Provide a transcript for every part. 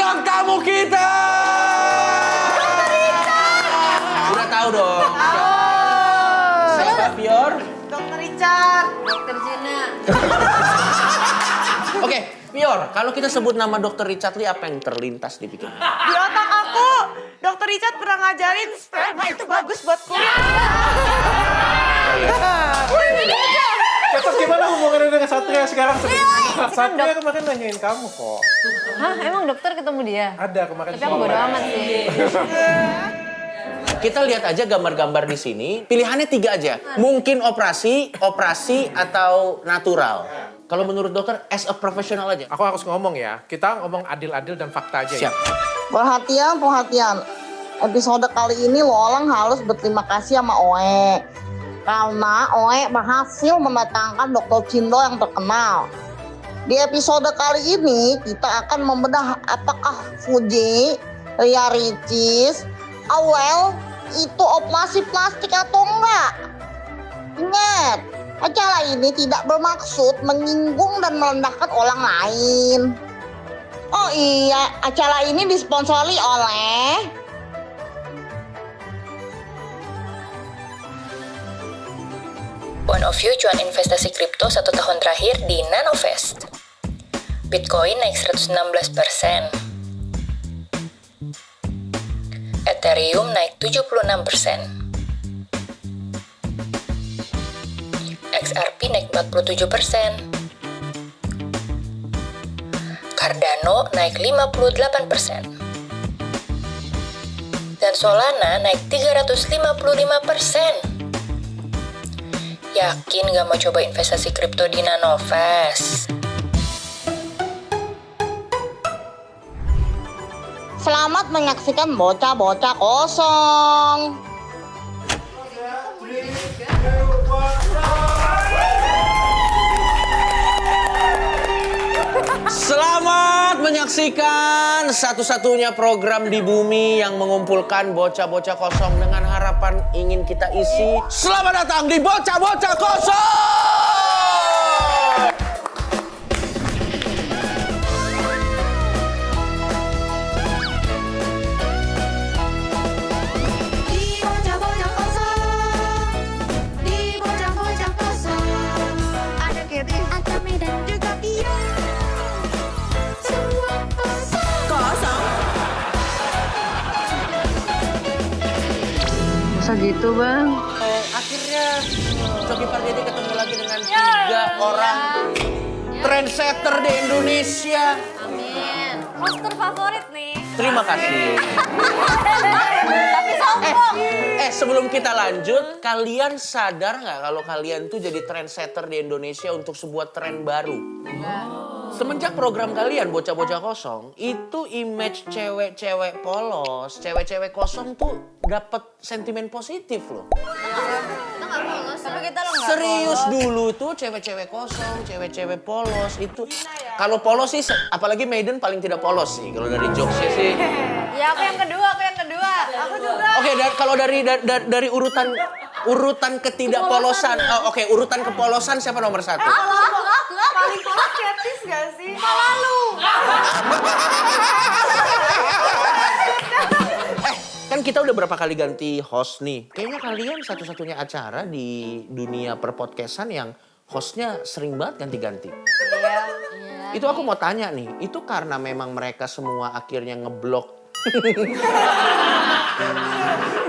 bintang tamu kita. Dokter Richard. Udah tahu dong. Tahu. Siapa Pior? Dokter Richard. Dokter Gina. Oke, Pior, kalau kita sebut nama Dokter Richard Lee, apa yang terlintas di pikiran? Di otak aku, Dokter Richard pernah ngajarin sperma itu bagus buat kulit. Terus gimana hubungannya dengan Satria sekarang? Satria kemarin nanyain kamu kok. Hah, emang dokter ketemu dia? Ada kemarin. Tapi aku bodo amat sih. Kita lihat aja gambar-gambar di sini. Pilihannya 3 aja. Mungkin operasi, atau natural. Kalau menurut dokter, as a professional aja. Aku harus ngomong ya, kita ngomong adil-adil dan fakta aja Siap. ya. Perhatian. Episode kali ini Lolang harus berterima kasih sama Oe. Karena Oe berhasil mendatangkan Dr. Cindo yang terkenal. Di episode kali ini kita akan membedah apakah Fuji, Ria Ricis, Awel itu operasi plastik atau enggak. Ingat, acara ini tidak bermaksud menyinggung dan merendahkan orang lain. Oh iya, acara ini disponsori oleh One of You cuan investasi kripto 1 tahun terakhir di Nanovest. Bitcoin naik 116%. Ethereum naik 76%. XRP naik 47%. Cardano naik 58%. Dan Solana naik 355%. Yakin gak mau coba investasi kripto di Nanovest? Selamat menyaksikan bocah-bocah kosong. Selamat menyaksikan satu-satunya program di bumi yang mengumpulkan bocah-bocah kosong dengan harapan ingin kita isi. Selamat datang di Bocah-Bocah Kosong! Di bocah-bocah kosong, di bocah-bocah kosong, ada Kevin, Atami dan juga Pia. Semua kosong. Kosong. Masa gitu, Bang? Akhirnya Coki Pardede ketemu lagi dengan 3 orang trendsetter di Indonesia. Amin. Poster favorit nih. Terima kasih. Tapi sombong. Sebelum kita lanjut, kalian sadar nggak kalau kalian tuh jadi trendsetter di Indonesia untuk sebuah tren baru? Semenjak program kalian Bocah-Bocah Kosong, itu image cewek-cewek polos, cewek-cewek kosong tuh dapat sentimen positif loh. Kita nggak polos. Tapi kita lo nggak Serius polos. dulu tuh cewek-cewek kosong, cewek-cewek polos itu. Kalau polos sih, apalagi Maiden paling tidak polos sih kalau dari jokesnya sih. Ya aku yang kedua. Aku juga. Oke, kalau dari urutan ketidakpolosan, urutan kepolosan siapa nomor 1? Paling polos cetis gak sih? Lalu. Kan kita udah berapa kali ganti host nih. Kayaknya kalian satu-satunya acara di dunia perpodcastan yang hostnya sering banget ganti-ganti. Iya. Itu aku mau tanya nih, itu karena memang mereka semua akhirnya ngeblok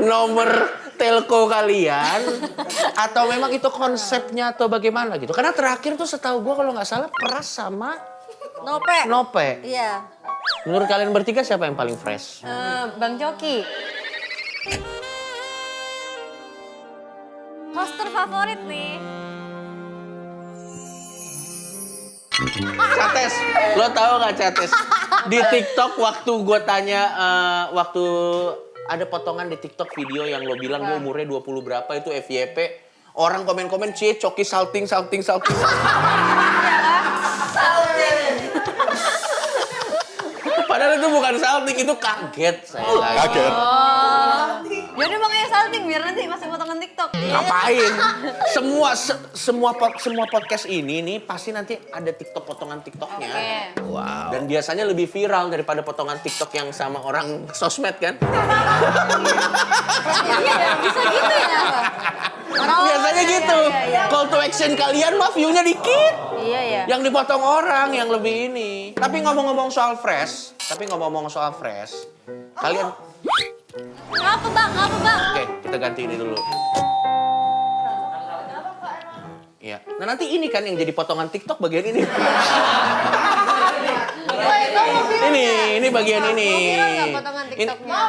nomor telco kalian, atau memang itu konsepnya atau bagaimana gitu? Karena terakhir tuh setahu gue kalau nggak salah Pras sama Nope. Iya. Menurut kalian bertiga siapa yang paling fresh? Bang Coki. Poster favorit nih. Cates, lo tahu nggak Cates? Di TikTok waktu gue tanya, waktu ada potongan di TikTok video yang lo bilang lo umurnya 20 berapa itu FYP. Orang komen-komen, cie Coki salting. Padahal itu bukan salting, itu kaget saya. Kaget. Jadi makanya salting biar nanti masuk potongan TikTok. Ngapain? Semua podcast ini nih pasti nanti ada potongan TikToknya. Oke. Wow. Dan biasanya lebih viral daripada potongan TikTok yang sama orang sosmed kan? Iya, bisa gitu ya. Biasanya gitu. Call to action kalian mah view-nya dikit. Iya ya. Yang dipotong orang yang lebih ini. Tapi ngomong-ngomong soal fresh, kalian Ngapa bang? oke, kita ganti ini dulu. Iya. Nah nanti ini kan yang jadi potongan TikTok bagian ini. Ini bagian ini. Mau viral nggak potongan TikToknya?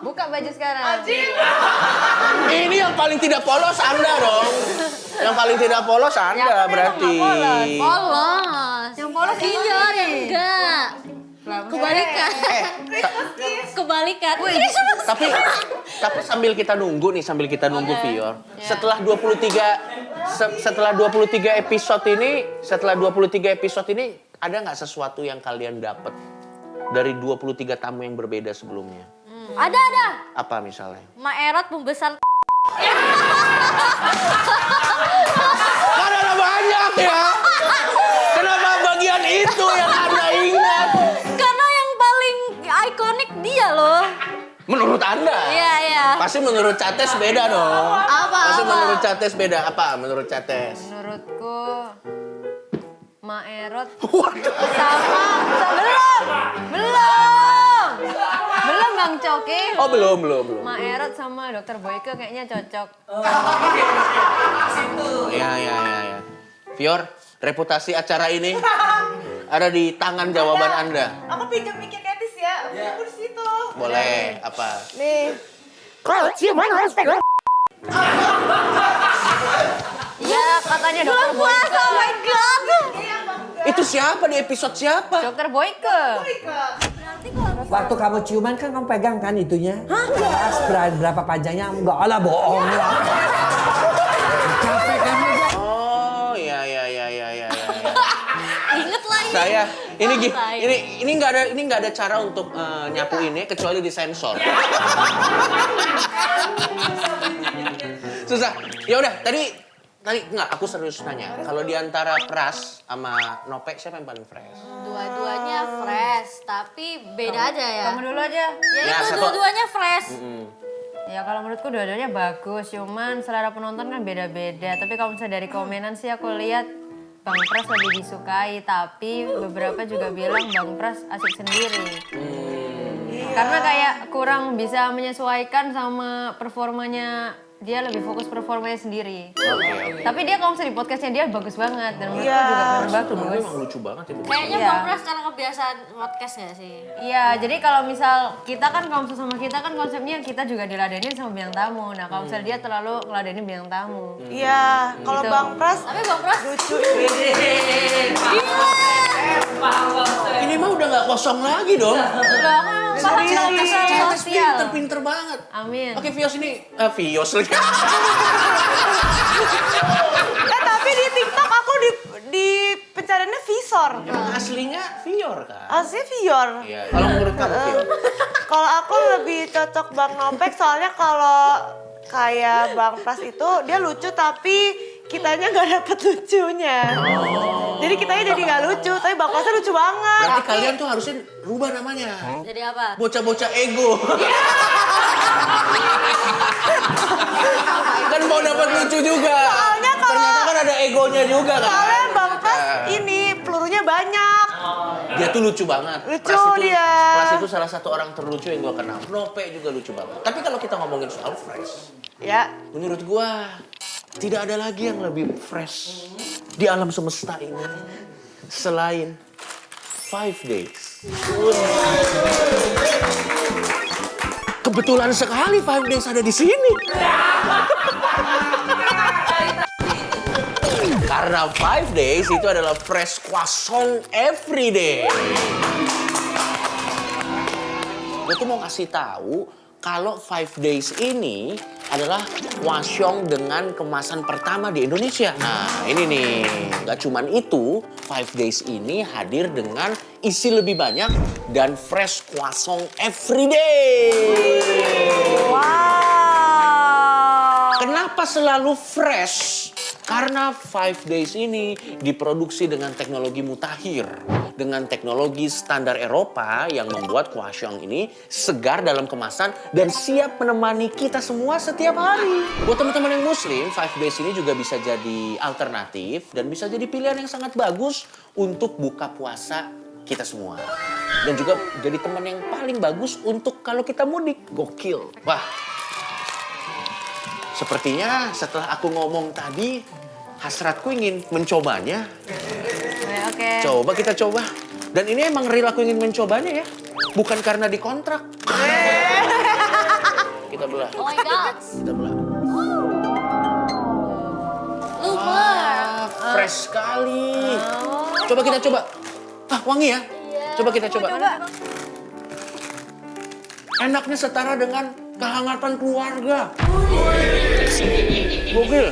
Buka baju sekarang. Ini yang paling tidak polos Anda dong. Yang paling tidak polos Anda berarti. Polos. Yang polos Fior yang enggak. Kebalikan. Kebalikan. Tapi sambil kita nunggu Fior. Setelah 23 episode ini ada nggak sesuatu yang kalian dapat dari 23 tamu yang berbeda sebelumnya? Ada. Apa misalnya? Maerot pembesar. Kan ada banyak ya. Kenapa bagian itu yang Anda ingat? Karena yang paling ikonik dia loh. Menurut Anda? Iya. Pasti menurut Cates beda dong. Pasti Apa? menurut Cates beda. Apa menurut Cates? Menurutku Maerot Waduh. sama belum Bang Coki. Oh belum. Maerot sama Dokter Boyke kayaknya cocok. Ya. Fior, reputasi acara ini ada di tangan jawaban Anda. Aku pinjam mic-nya Katis ya. Aku di situ. Boleh, apa? Nih. Iya, katanya Dokter Boyke. Oh my god. Itu siapa di episode siapa? Dokter Boyke. Waktu kamu ciuman kan kamu pegang kan itunya? Hah? Berapa panjangnya? Enggak lah, bohong lah. Capek kamu. Oh, ya. Ingat lah ini. Saya ini nggak ada cara untuk nyapu ini kecuali disensor. Susah. Ya udah, tadi nggak, aku serius nanya. Kalau di antara Pras sama Nope siapa yang paling fresh? Dua-duanya fresh, tapi beda aja ya. Kamu dulu aja. Ya, Ya, itu satu- dua-duanya fresh. Ya kalau menurutku dua-duanya bagus, cuman selera penonton kan beda-beda. Tapi kalau misalnya dari komenan sih aku lihat Bang Pras lebih disukai, tapi beberapa juga bilang Bang Pras asik sendiri. Karena kayak kurang bisa menyesuaikan sama performanya. Dia lebih fokus performanya sendiri. Tapi dia kalau misalnya di podcastnya dia bagus banget. Dan menurutku juga bagus. Memang lucu banget ya. Kayaknya Iya. Bang Pras karena kebiasaan podcast gak sih? Iya, jadi kalau misal kita kan kalau misalnya sama kita kan konsepnya kita juga diladenin sama bintang tamu. Nah kalau misalnya dia terlalu ngeladenin bintang tamu. Iya, kalau Gitu. Bang Pras Tapi Bang Pras lucu. Ini mah udah nggak kosong lagi dong. Loh, aku emang paham sama masalah sosial. Pinter banget. Amin. Oke, Vios ini Vios lagi. Tapi di TikTok aku di pencariannya Visor. Emang aslinya Vior kan? Aslinya Vior. Iya. Kalau menurut kamu Vior? Kalau aku lebih cocok Bang Nopek soalnya kalau kayak Bang Pras itu dia lucu tapi kitanya nggak dapet lucunya. Jadi kitanya jadi nggak lucu, tapi Bang Prasnya lucu banget. Berarti kalian tuh harusnya rubah namanya. Jadi apa? Bocah-bocah ego. Kan mau dapat lucu juga. Soalnya kalau- ternyata kan ada egonya juga kan. Soalnya Bang Pras ini pelurunya banyak. Dia tuh lucu banget. Lucu dia. Pras itu salah satu orang terlucu yang gua kenal. Nope juga lucu banget. Tapi kalau kita ngomongin soal fresh, Ya, menurut gua tidak ada lagi yang lebih fresh di alam semesta ini selain 5 Days. Kebetulan sekali 5 Days ada di sini. Karena 5 Days itu adalah fresh croissant every day. Gue tuh mau kasih tahu kalau 5 Days ini adalah croissant dengan kemasan pertama di Indonesia. Nah, ini nih, nggak cuman itu, 5 Days ini hadir dengan isi lebih banyak dan fresh croissant every day. wow. Kenapa selalu fresh? Karena 5 Days ini diproduksi dengan teknologi mutakhir. Dengan teknologi standar Eropa yang membuat croissant ini segar dalam kemasan dan siap menemani kita semua setiap hari. Buat teman-teman yang muslim, 5 Days ini juga bisa jadi alternatif dan bisa jadi pilihan yang sangat bagus untuk buka puasa kita semua. Dan juga jadi teman yang paling bagus untuk kalau kita mudik. Gokil. Wah, sepertinya setelah aku ngomong tadi, hasratku ingin mencobanya. Oke. Coba kita coba. Dan ini emang real aku ingin mencobanya ya. Bukan karena dikontrak. Kita belah. Oh my god. Kita belah. Lumer. Fresh sekali. Coba kita coba. Ah, wangi ya? Coba kita coba. Enaknya setara dengan kehangatan keluarga. Gokil.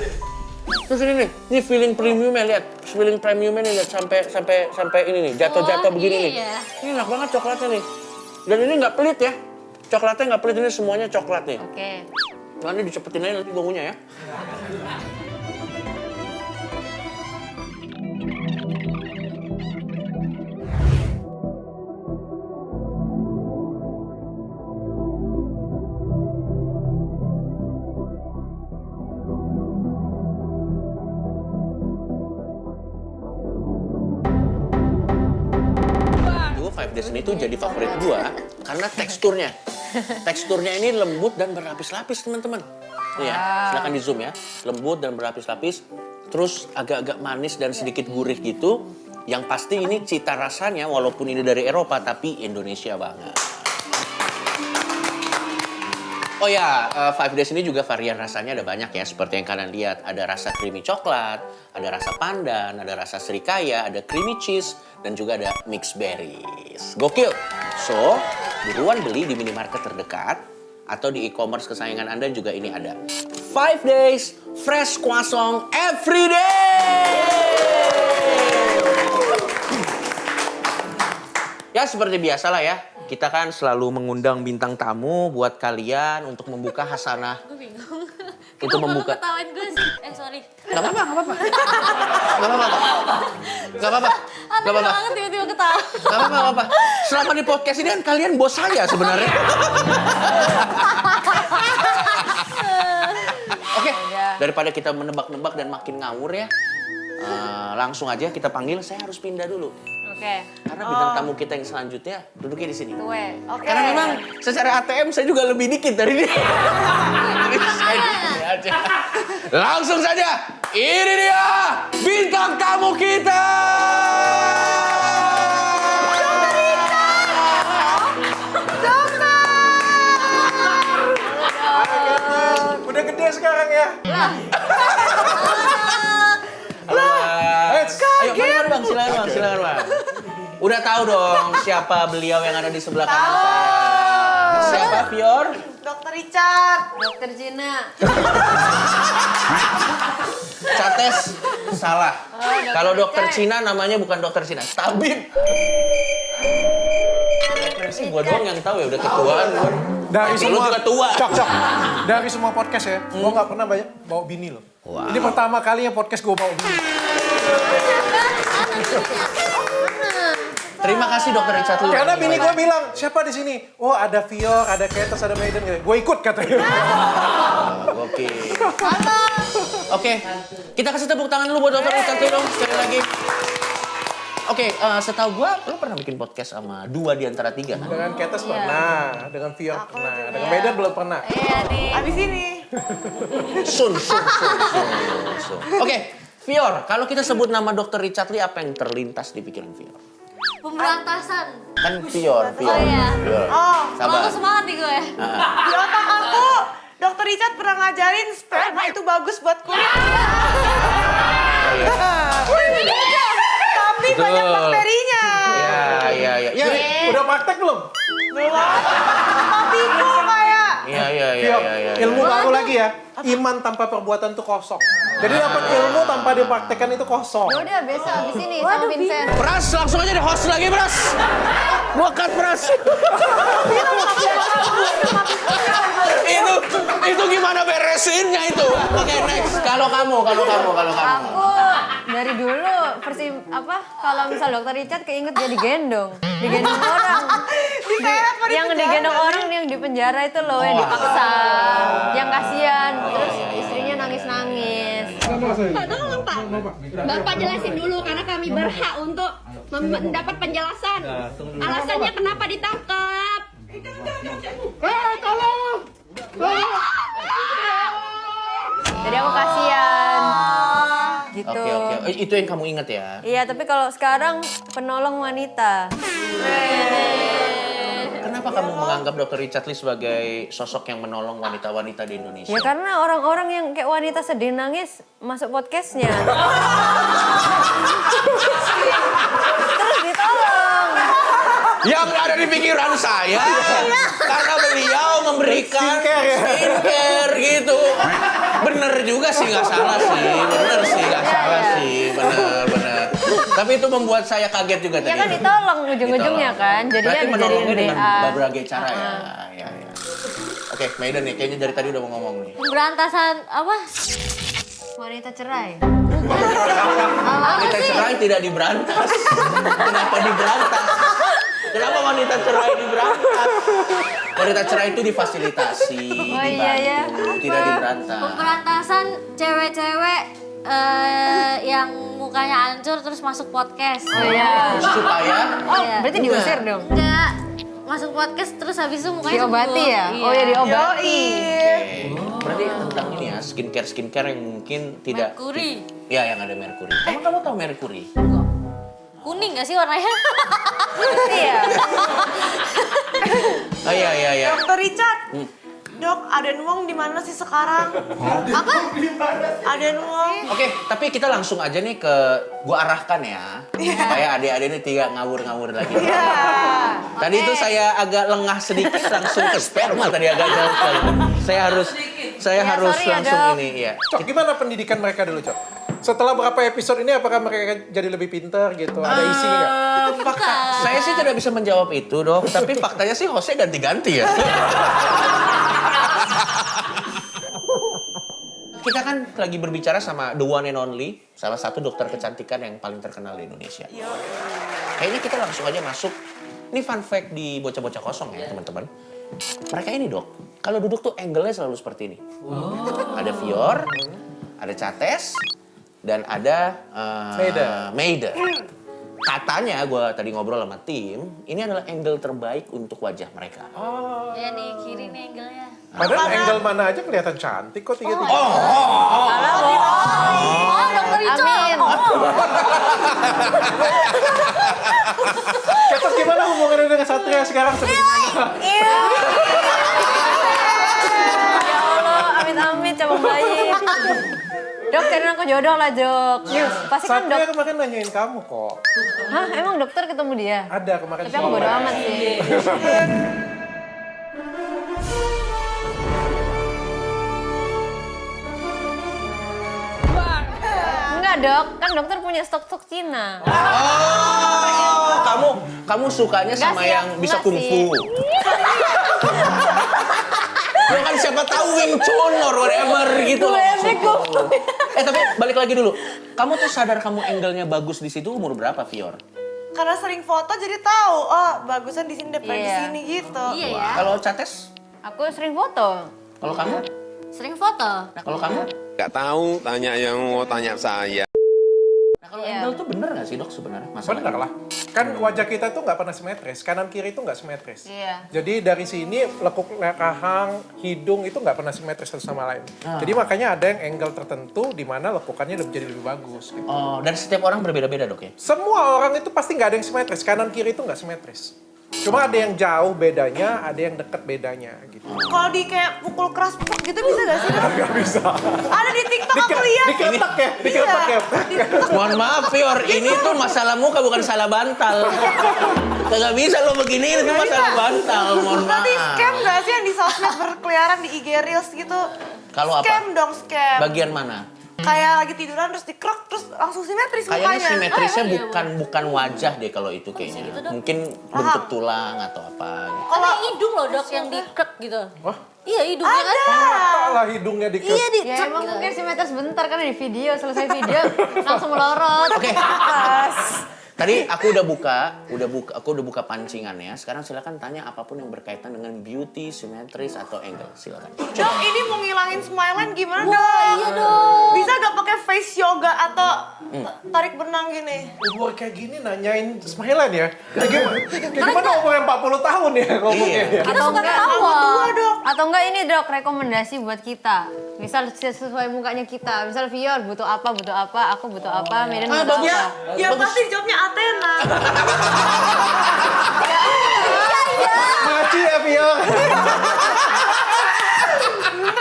Terus ini feeling premiumnya lihat, feeling premiumnya nih lihat sampai ini nih jatuh begini nih. Ini enak banget coklatnya nih. Dan ini nggak pelit ya, coklatnya nggak pelit, ini semuanya coklat nih. Oke. Nah, ini dicepetin aja nanti bangunnya ya. Ini tuh jadi favorit gua karena teksturnya. Teksturnya ini lembut dan berlapis-lapis, teman-teman. Nih ya, silakan di zoom ya. Lembut dan berlapis-lapis, terus agak-agak manis dan sedikit gurih gitu. Yang pasti ini cita rasanya walaupun ini dari Eropa tapi Indonesia banget. Oh ya, 5 Days ini juga varian rasanya ada banyak ya. Seperti yang kalian lihat, ada rasa creamy coklat, ada rasa pandan, ada rasa serikaya, ada creamy cheese, dan juga ada mixed berries. Gokil! So, buruan beli di minimarket terdekat atau di e-commerce kesayangan Anda juga ini ada. 5 Days Fresh Croissant Every Day! Ya, seperti biasa lah ya. Kita kan selalu mengundang bintang tamu buat kalian untuk membuka hasanah. Gue bingung. Untuk membuka. Ketawain gue sih. Sorry. Gak apa-apa, gak apa-apa. Gak apa-apa. Gak apa-apa. Gak apa-apa. Banget tiba-tiba ketawa. Gak apa-apa, gak apa-apa. Selama di podcast ini kan kalian bos saya sebenarnya. Oke, daripada kita menebak-nebak dan makin ngawur ya. Langsung aja kita panggil, saya harus pindah dulu. Oke. Karena bintang tamu kita yang selanjutnya duduknya di sini. Gue. Oke. Karena memang secara ATM saya juga lebih dikit dari dia. Jadi saya di sini aja. Langsung saja, ini dia bintang tamu kita. Udah gede sekarang ya. Ayo, mari bang, silakan bang. Udah tahu dong siapa beliau yang ada di sebelah kanan saya. Siapa, Fior? Dokter Richard. Dokter Cina. Cates salah. Kalau dokter Cina namanya bukan dokter Cina, tabib. Sih gua doang yang tahu ya, udah ketuaan gua. Dari Lu semua juga tua. Cok. Dari semua podcast ya, gua nggak pernah bawa bini loh. Wow. Ini pertama kalinya podcast gua bawa bini. Terima kasih dokter Richard Lu. Karena bini gua bilang, siapa di sini? Oh, ada Fior, ada Ketes, ada Maiden. Gue ikut katanya. Oke. Oke, kita kasih tepuk tangan dulu buat dokter Richard Lu dong sekali lagi. Oke, setahu gua lu pernah bikin podcast sama 2 di antara 3 kan? Dengan Ketes pernah, dengan Fior pernah, dengan Maiden belum pernah. Iya nih. Abis ini. Sun. Oke, Fior, kalau kita sebut nama dokter Richard Lee, apa yang terlintas di pikiran Fior? Pemberantasan. Kan Fior. Oh iya. Fior. Oh, Sabar. Langsung semangat nih gue. di otak aku, Dokter Richard pernah ngajarin sperma itu bagus buat kulit. Tapi Betul. banyak bakterinya. Iya. Jadi, udah praktek belum? Belum. Tapi itu kayak Iya. Fior, ilmu baru lagi ya. Iman tanpa perbuatan itu kosong. Jadi dapat ilmu tanpa dipraktekkan itu kosong. Udah besok abis ini sama Vincent. Pras, langsung aja di host lagi, Pras. Gua cut, Pras. Itu gimana beresinnya itu? Oke, next. Kalau kamu. Aku dari dulu kalau misal dokter Richard keinget dia digendong orang. Yang digendong orang yang di penjara itu loh, yang dipaksa, yang kasihan, terus istrinya nangis-nangis. Pak, tolong Pak. Bapak jelasin dulu karena kami berhak untuk mendapat penjelasan. Alasannya kenapa ditangkap? Tolong. Jadi aku kasihan. Gitu. Oke. Itu yang kamu ingat ya? Iya, tapi kalau sekarang penolong wanita. Kenapa kamu menganggap Dr. Richard Lee sebagai sosok yang menolong wanita-wanita di Indonesia? Ya karena orang-orang yang kayak wanita sedih nangis masuk podcastnya. Terus ditolong. Yang ada di pikiran saya, karena beliau memberikan skincare gitu. Bener juga sih, nggak salah sih. Bener. Tapi itu membuat saya kaget juga tadi. Ya kan ditolong ujung-ujungnya kan. Jadinya Berarti dijadiin menolongnya dengan BA. berbagai cara ya. Oke, Maiden nih, kayaknya dari tadi udah mau ngomong nih. Berantasan apa? Wanita cerai. Wanita cerai tidak diberantas. Kenapa diberantas? Kenapa wanita cerai diberantas? Wanita cerai itu difasilitasi, dibantu, tidak diberantas. Pemberantasan cewek-cewek yang mukanya hancur terus masuk podcast. Oh iya. Supaya Berarti diusir dong. Enggak masuk podcast terus habis itu mukanya Diobati sembuh. ya? Iya. Oh ya diobati. Berarti tentang ini ya, skincare yang mungkin tidak... Merkuri. Ya, yang ada merkuri. Emang kamu tahu merkuri? Kuning gak sih warnanya? Iya. Oh iya. Dokter Richard. Dok, Aden Wong di mana sih sekarang? Apa? Aden Wong. Oke, tapi kita langsung aja nih ke gua arahkan ya. Supaya adik-adik ini tidak ngawur-ngawur lagi. Tadi itu saya agak lengah sedikit langsung ke sperma tadi agak jauh sekali. Saya harus sorry ya, langsung Dok. ini ya. Cok, gimana pendidikan mereka dulu, Cok? Setelah berapa episode ini apakah mereka jadi lebih pintar gitu? Ada isi nggak? Fakta, saya sih tidak bisa menjawab itu, Dok. Tapi faktanya sih hostnya ganti-ganti ya. Kita kan lagi berbicara sama the one and only, salah satu dokter kecantikan yang paling terkenal di Indonesia. Kayaknya kita langsung aja masuk. Ini fun fact di bocah-bocah kosong ya, teman-teman. Mereka ini, Dok, kalau duduk tuh angle-nya selalu seperti ini. Ada Fior, ada Cates, dan ada Maida. Katanya, gue tadi ngobrol sama tim, ini adalah angle terbaik untuk wajah mereka. Ya nih, kiri nih angle-nya. Padahal angle mana aja kelihatan cantik kok tiga-tiga. Dokter Richard. Terus gimana hubungannya dengan Satria sekarang? Ya Allah, amit-amit cabang bayi. Dok, cariin aku jodoh lah, Jok. Pasti kan Satria dok. kemarin nanyain kamu kok. Hah, emang dokter ketemu dia? Ada kemarin. Tapi aku bodo amat sih. Enggak, Dok. Kan dokter punya stok-stok Cina. Oh, kamu sukanya Nggak sama sih, yang bisa nggak kungfu. sih. Ya kan siapa tahu Wing Chun or whatever gitu loh. Tapi balik lagi dulu. Kamu tuh sadar kamu angle-nya bagus di situ umur berapa, Fior? Karena sering foto jadi tahu, oh bagusan di sini daripada di Iya. sini gitu. Iya ya. Kalau Cates? Aku sering foto. Kalau kamu? Sering foto. Nah, kalau kamu? Gak tahu, tanya yang mau tanya saya. Nah, kalau Iya. angle tuh bener gak sih, Dok, sebenarnya? Masalahnya? Bener lah. Kan wajah kita tuh nggak pernah simetris. Kanan kiri itu nggak simetris. Iya. Jadi dari sini lekuk rahang, hidung itu nggak pernah simetris satu sama lain. Jadi makanya ada yang angle tertentu di mana lekukannya jadi lebih bagus. Gitu. Oh, dan setiap orang berbeda-beda, Dok ya? Semua orang itu pasti nggak ada yang simetris. Kanan kiri itu nggak simetris. Cuma ada yang jauh bedanya, ada yang dekat bedanya gitu. Kalau di kayak pukul keras puk gitu bisa gak sih? Dok? Nggak bisa. Ada di TikTok aku lihat. Dikeretak ya, dikeretak ya. Mohon maaf, Fior, ini tuh masalah muka bukan salah bantal. Kagak bisa lo begini, itu masalah bantal. Mohon Nanti maaf. scam gak sih yang di sosmed berkeliaran di IG Reels gitu? Kalau apa? Scam dong, scam. Bagian mana? kayak lagi tiduran terus dikrok terus langsung simetris Kayaknya mukanya. simetrisnya bukan wajah deh kalau itu kayaknya. Mungkin bentuk tulang atau apa. Gitu. Ada hidung loh dok yang dikrek gitu. Wah. Iya hidungnya ada. Tak lah hidungnya di Iya di Ya emang mungkin simetris bentar kan di video, selesai video langsung melorot. Oke. Tadi aku udah buka pancingannya. Sekarang silakan tanya apapun yang berkaitan dengan beauty, simetris atau angle. Silakan. Dok, ini mau ngilangin smile line gimana dok? Iya dong. Bisa gak pakai face yoga atau tarik benang gini? umur kayak gini nanyain smilean ya? Kayak gimana umur yang 40 tahun ya ngomongnya ya? Kita suka ketawa. Atau enggak ini dok rekomendasi buat kita. Misal sesuai mukanya kita. Misal Vior butuh apa, aku butuh apa, Medan butuh Ya, apa. ya pasti jawabnya Athena. Maci ya Vio.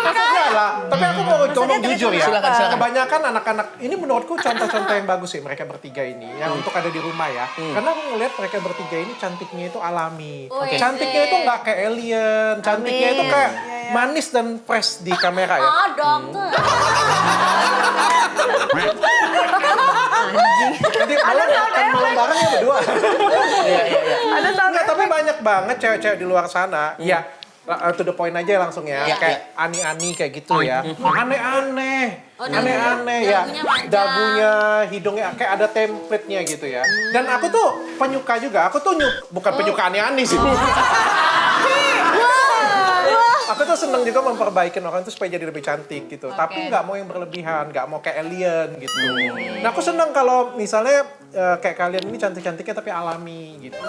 Enggak lah, tapi aku mau ngomong jujur ya. Silakan. Kebanyakan anak-anak, ini menurutku contoh-contoh yang bagus sih mereka bertiga ini. Yang untuk ada di rumah ya. Karena aku ngeliat mereka bertiga ini cantiknya itu alami. Cantiknya itu nggak kayak alien. Cantiknya itu kayak manis dan fresh di kamera ya. Ah dokter. Jadi malam bareng ya berdua. Iya. Enggak, tapi banyak banget cewek-cewek di luar sana. Ya, to the point aja langsung ya. Iya, Kayak ani-ani kayak gitu ya. Aneh-aneh. Oh, Aneh-aneh ya. dagunya panjang. Dagunya, hidungnya kayak ada template-nya gitu ya. Dan aku tuh penyuka juga. Aku tuh bukan penyuka aneh-aneh sih. Aku tuh seneng juga memperbaikin orang tuh supaya jadi lebih cantik gitu. Tapi nggak mau yang berlebihan, nggak mau kayak alien gitu. Nah aku seneng kalau misalnya kayak kalian ini cantik-cantiknya tapi alami gitu.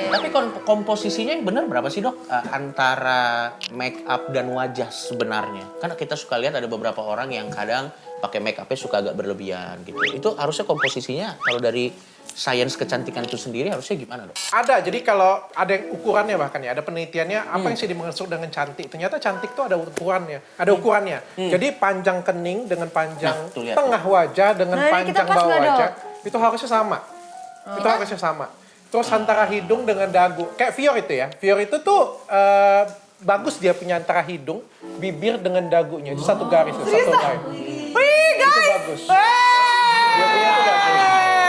Tapi komposisinya yang benar berapa sih dok? Antara make up dan wajah sebenarnya. Karena kita suka lihat ada beberapa orang yang kadang pakai make upnya suka agak berlebihan gitu. Itu harusnya komposisinya kalau dari sains kecantikan itu sendiri harusnya gimana dok? Ada, jadi kalau ada yang ukurannya bahkan ya, ada penelitiannya apa yang sih dimaksud dengan cantik. Ternyata cantik tuh ada ukurannya. Jadi panjang kening dengan panjang Nah, tuh lihat. tengah wajah dengan Nah, ini kita panjang pas bawah nggak, Dok? wajah itu harusnya sama. Itu harusnya sama. Terus antara hidung dengan dagu, kayak Vior itu ya. Vior itu tuh bagus dia punya antara hidung, bibir dengan dagunya itu satu garis, satu line. Wih guys. Itu bagus. Dia punya itu bagus.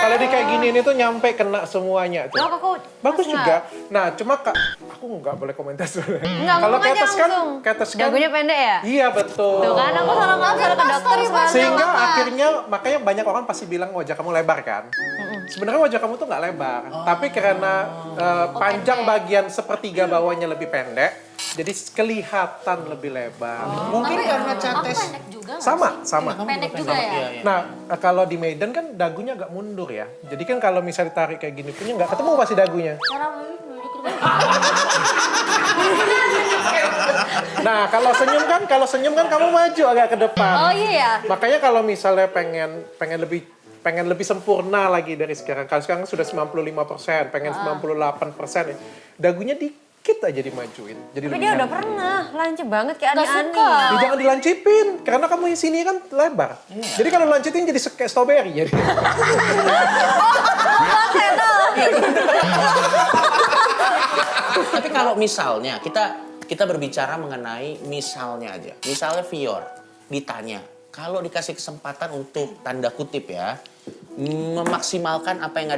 Kalau di kayak gini ini tuh nyampe kena semuanya tuh. Dok, aku Bagus pas juga. Nah, cuma aku nggak boleh komentar sebenarnya. Enggak, Kalau ngomong aja Ketes kan, langsung. Ketes kan. Dagunya pendek ya? Iya betul. Tuh kan aku salah ke dokter sekali. Sehingga akhirnya makanya banyak orang pasti bilang wajah kamu lebar kan. Sebenarnya wajah kamu tuh nggak lebar, tapi karena panjang bagian sepertiga bawahnya lebih pendek, jadi kelihatan lebih lebar. Mungkin karena Aku cates. pendek juga nggak Sama. Pendek juga ya? Nah, kalau di Medan kan dagunya agak mundur ya. Jadi kan kalau misalnya ditarik kayak gini punya nggak ketemu pasti dagunya. Nah, kalau senyum kan kamu maju agak ke depan. Oh iya ya? Makanya kalau misalnya pengen lebih sempurna lagi dari sekarang. Kalau sekarang sudah 95%, pengen 98%. Dagunya dikit aja dimajuin. Jadi Tapi lebih dia udah cantik. pernah lancip banget kayak Nggak ani-ani. suka. Ya, jangan dilancipin, karena kamu yang sini kan lebar. Jadi kalau lancitin jadi kayak strawberry jadi. Tapi kalau misalnya kita berbicara mengenai misalnya aja. Misalnya Vior ditanya, kalau dikasih kesempatan untuk tanda kutip ya, memaksimalkan apa yang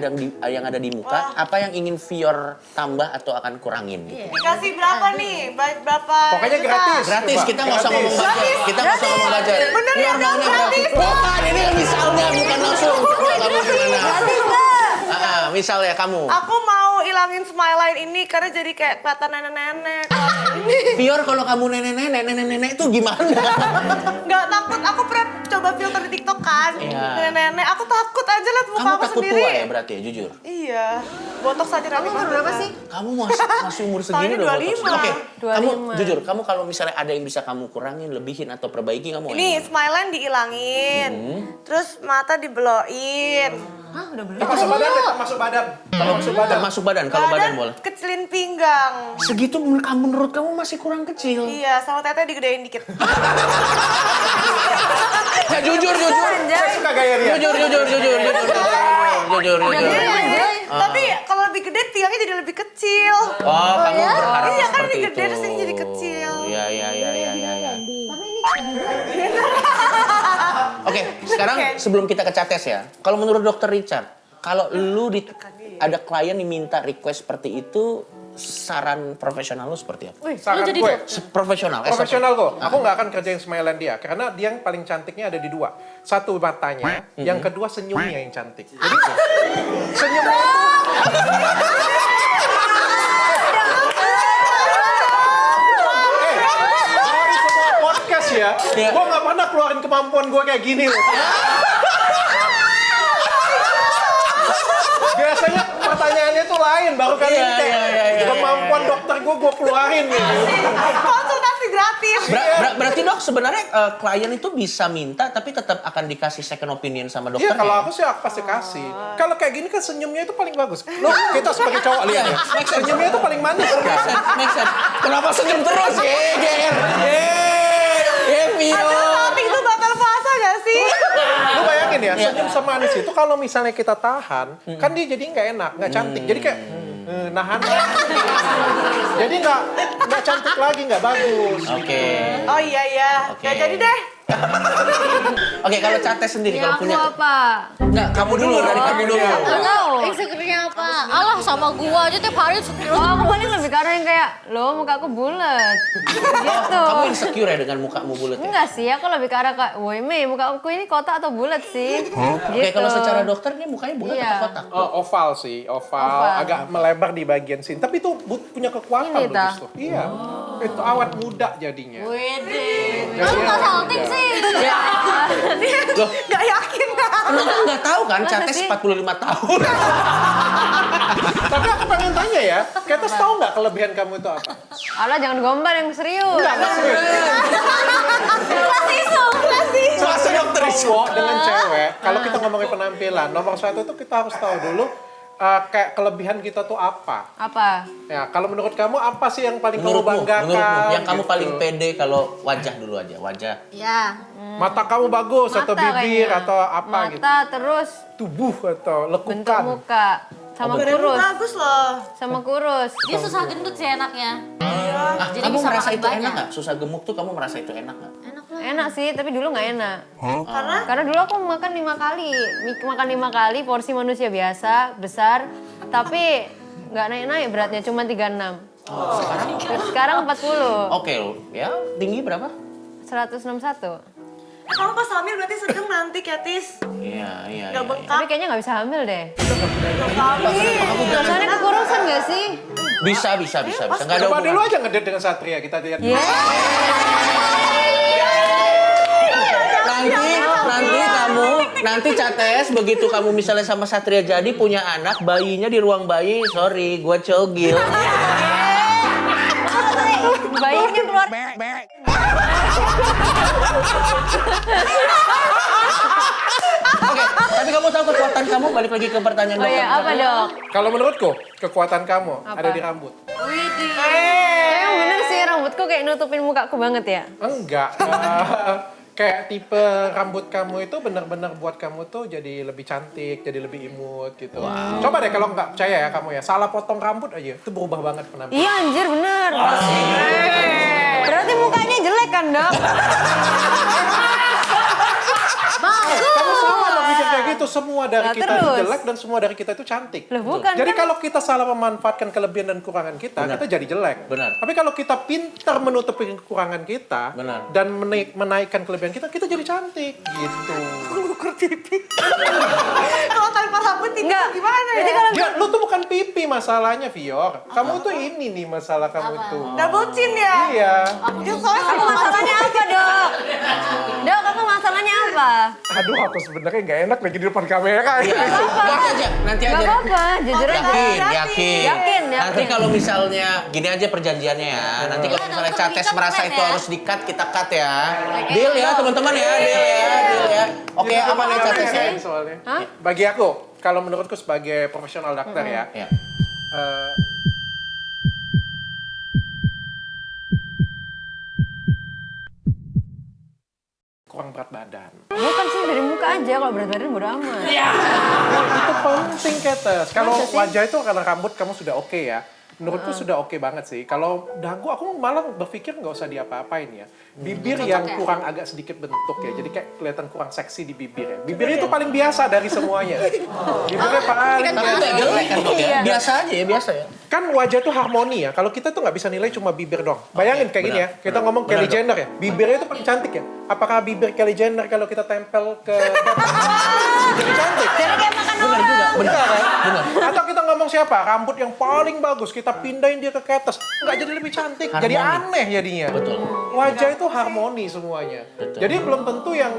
ada di muka, apa yang ingin Vior tambah atau akan kurangin gitu. Dikasih berapa nih? Berapa? Pokoknya juta? gratis. Gratis, Coba. kita nggak usah ngomong budget. Kita nggak usah ngomong budget. Bener ya, Vior maunya gratis. Bukan, ini misalnya, bukan langsung. Coba kamu gimana? Misalnya kamu. Aku mau ilangin smile line ini karena jadi kayak kelihatan nenek-nenek. Vior kalau kamu nenek-nenek itu gimana? Nggak takut, aku pernah coba filter di TikTok kan. Iya. Nenek-nenek, aku takut aja liat muka Kamu aku takut sendiri. tua ya berarti ya, jujur? Iya. Botox aja nanti. Kamu berapa sih? Kamu masih umur segini Tahunnya udah 25. botox. Oke, kamu 25. jujur, kamu kalau misalnya ada yang bisa kamu kurangin, lebihin atau perbaiki kamu Ini smile line diilangin. Terus mata dibeloin. Hah, udah beli? Masuk badan, masuk badan. Kalau termasuk badan, kalau badan boleh. Kecilin pinggang. Segitu menurut kamu masih kurang kecil. Iya, sama tete digedein dikit. Ya jujur. Saya suka gaya dia. Jujur. Tapi kalau lebih gede pinggangnya jadi lebih kecil. Oh, kamu berharap Iya kan seperti lebih itu. gede terus ini jadi kecil. Iya. Oke, sekarang sebelum kita ke Cates ya. Kalau menurut Dokter Richard, kalau lu ada klien yang minta request seperti itu, saran profesional lu seperti apa? Saran gue, Profesional. profesional kok. Aku nggak akan kerjain smilean dia karena dia yang paling cantiknya ada di dua. Satu matanya, yang kedua senyumnya yang cantik. Jadi senyumnya dari semua podcast ya, gue nggak pernah keluarin kemampuan gue kayak gini loh. Biasanya pertanyaannya tuh lain, baru kali ini kayak kemampuan dokter gue keluarin gitu. Konsultasi gratis. Berarti dok sebenarnya klien itu bisa minta tapi tetap akan dikasih second opinion sama dokternya. Iya, kalau aku sih aku pasti kasih. Kalau kayak gini kan senyumnya itu paling bagus. Loh, kita sebagai cowok lihat ya. Senyumnya itu paling manis kan. Make sense. Kenapa senyum terus? Vio. Samping itu batal puasa gak sih? Lu bayangin ya, senyum semanis itu kalau misalnya kita tahan, kan dia jadi nggak enak, nggak cantik. Jadi kayak nahan. Jadi nggak cantik lagi, nggak bagus. Oke. Oh iya. Oke. Gak jadi deh. Oke, kalau Cates sendiri Ya kalau aku punya. apa? Enggak, kamu dulu dari kamu dulu. Enggak, insecure-nya apa? Alah sama gua aja tiap hari insecure. Oh, aku paling lebih karena yang kayak, lo muka aku bulat. Gitu. Kamu insecure ya dengan mukamu bulat ya? Enggak sih, aku lebih ke arah kayak, woi Mei, muka aku ini kotak atau bulat sih? Oke, kalau secara dokter ini mukanya bulat Iya. atau kotak? Oh, oval sih, oval. Agak melebar di bagian sini. Tapi itu punya kekuatan Ini, loh Ta. justru. Iya, itu awet muda jadinya. Wede. Jadi Lu nggak awet salting muda. sih. Loh, Gak yakin kan? penonton nggak tahu kan Masa Cates sih? 45 tahun. Tapi aku pengen tanya ya, Cates tahu nggak kelebihan kamu itu apa? Alah jangan gombal yang serius. Nggak serius. Selasa dokter Cowok dengan cewek, kalau kita ngomongin penampilan, nomor satu itu kita harus tahu dulu kayak kelebihan kita tuh apa. Apa? Ya, kalau menurut kamu apa sih yang paling kamu banggakan? menurutmu, yang kamu gitu? paling pede kalau wajah dulu aja, wajah. Ya. Mata kamu bagus atau Mata bibir kayaknya. atau apa gitu? Mata terus Tubuh atau bentuk lekukan? muka. Sama Badanmu kurus. bagus loh. Sama kurus. Dia susah gendut sih enaknya. Jadi Kamu bisa merasa makan itu banyak. enak nggak? Susah gemuk tuh kamu merasa itu enak nggak? Enak lah. Enak sih, tapi dulu nggak enak. Karena? Karena dulu aku makan 5 kali. Makan 5 kali, porsi manusia biasa, besar. Tapi nggak naik-naik beratnya, cuma 36. Sekarang 40. Oke, ya tinggi berapa? 161. Kamu pas hamil berarti sedang nanti, Katis. Iya. Gak bengkak. Tapi kayaknya nggak bisa hamil deh. Hamil. Soalnya kekurusan nggak sih? Bisa. Nggak ada Coba dulu hubungan. aja ngedate dengan Satria, kita lihat. Iya. Nanti Cates begitu kamu misalnya sama Satria jadi punya anak, bayinya di ruang bayi, sorry, gua cogil. Bayinya keluar. Oke, tapi kamu tahu kekuatan kamu, balik lagi ke pertanyaan Oh dokter. iya, apa dok? Kalau menurutku, kekuatan kamu Apa? ada di rambut. Emang bener sih rambutku kayak nutupin mukaku banget ya? Enggak. Kayak tipe rambut kamu itu benar-benar buat kamu tuh jadi lebih cantik, jadi lebih imut gitu. Coba deh kalau nggak percaya ya kamu ya, salah potong rambut aja, itu berubah banget penampilan. Iya anjir bener. Berarti mukanya jelek kan dok? Kamu sama dong mikir kayak gitu, semua dari Nah, kita itu terus? jelek dan semua dari kita itu cantik. Loh bukan Jadi kan? kalau kita salah memanfaatkan kelebihan dan kekurangan kita, kita jadi jelek. Benar. Tapi kalau kita pintar menutupi kekurangan kita Benar. dan menaikkan kelebihan kita jadi cantik gitu. Ukur pipi. Kalau tanpa rambut itu Enggak. gimana Jadi ya? kalau Ya, lu tuh bukan pipi masalahnya, Vior. Kamu tuh ini nih masalah kamu itu. Double chin ya? Iya. Itu soalnya kamu masalahnya apa dok? Dok kamu masalahnya apa? Aduh, aku sebenarnya nggak enak lagi di depan kamera. Nanti Gak aja. apa-apa, jujur aja. Yakin. Nanti Yakin. kalau misalnya gini aja perjanjiannya ya. Nanti kalau misalnya Cates merasa itu harus di-cut, kita cut ya. Deal ya teman-teman ya, deal ya. Oke, apa nih Catesnya? Soalnya. Hah? Bagi aku, kalau menurutku sebagai profesional dokter ya, Ya. kurang berat badan. Bukan sih dari muka aja, kalau berat badan bodo amat. Itu penting, Ketes. Kalau Masa sih? wajah itu karena rambut kamu sudah oke ya. menurutku sudah oke banget sih. Kalau dagu aku malah berpikir nggak usah diapa-apain ya. Bibir yang kurang agak sedikit bentuk ya, jadi kayak kelihatan kurang seksi di bibir ya. Bibirnya itu paling biasa dari semuanya. Bibirnya paling Tapi nggak jelek kan dok ya? Biasa aja ya, biasa ya. kan wajah tuh harmoni ya. Kalau kita tuh nggak bisa nilai cuma bibir dong. Bayangin kayak gini ya. Kita ngomong Kylie Jenner ya. Bibirnya itu paling cantik ya. Apakah bibir Kylie Jenner kalau kita tempel ke jadi cantik? Jadi kayak makan Benar juga, benar kan? Benar. Atau kita ngomong siapa? Rambut yang paling bagus kita pindahin dia ke ketes. Nggak jadi lebih cantik. Jadi Harmoni. aneh jadinya. Betul. Wajah itu harmoni semuanya. Betul. Jadi belum tentu yang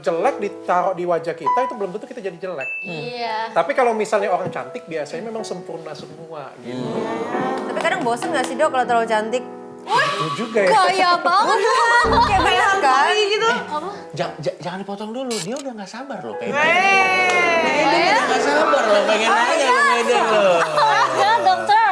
jelek ditaruh di wajah kita itu belum tentu kita jadi jelek. Iya. Tapi kalau misalnya orang cantik biasanya memang sempurna semua gitu. Tapi kadang bosen gak sih dok kalau terlalu cantik? Itu juga ya. Gaya banget. Kayak bener kan? gitu. Jangan dipotong dulu, dia udah nggak sabar loh pengen. Dia udah nggak sabar loh pengen nanya ke Medan loh. Ya dokter.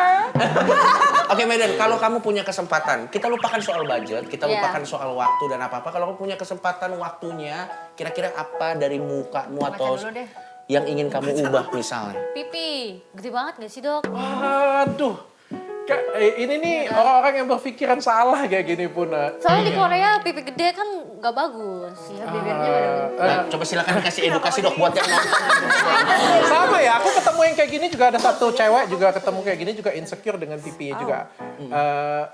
Oke Medan, kalau kamu punya kesempatan, kita lupakan soal budget, kita Iya. lupakan soal waktu dan apa-apa. Kalau kamu punya kesempatan waktunya, kira-kira apa dari mukamu atau dulu deh. yang ingin kamu ubah misalnya? Pipi. Gede banget gak sih dok? Aduh. Ini nih orang-orang yang berpikiran salah kayak gini pun. Soalnya di Korea pipi gede kan gak bagus. Iya bibirnya pada Nah, coba silakan kasih edukasi dok buat yang nonton. Sama ya, aku ketemu yang kayak gini juga ada satu cewek juga ketemu kayak gini juga insecure dengan pipinya juga.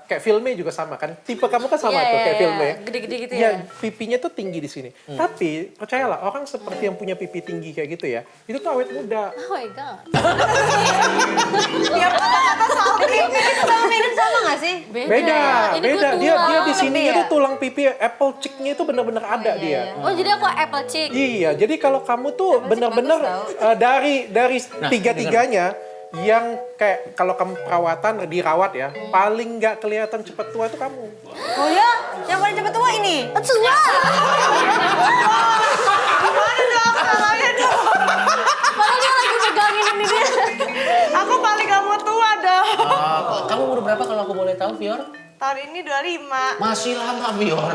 Kayak filmnya juga sama kan. Tipe kamu kan sama Iya, tuh iya, kayak iya. filmnya. Gede-gede gitu Ya, ya. pipinya tuh tinggi di sini. Tapi percayalah orang seperti yang punya pipi tinggi kayak gitu ya, itu tuh awet muda. Oh my god. Tiap kata-kata salting. sama Medan sama gak sih? Beda, Ini gua beda. Dia tulang. di sininya Lebih tuh tulang pipi apple cheeknya itu benar-benar ada dia. Oh jadi aku apple cheek. Iya, jadi kalau kamu tuh benar-benar dari tiga-tiganya yang kayak kalau kamu perawatan dirawat ya, paling nggak kelihatan cepet tua itu kamu. Oh ya? Yang paling cepet tua ini? Tua. Gimana dong? Salahnya dong. Padahal dia lagi pegangin ini dia. Aku paling gak mau tua dong. Kamu umur berapa kalau aku boleh tahu, Fior? Tahun ini 25. Masih lama, Fior.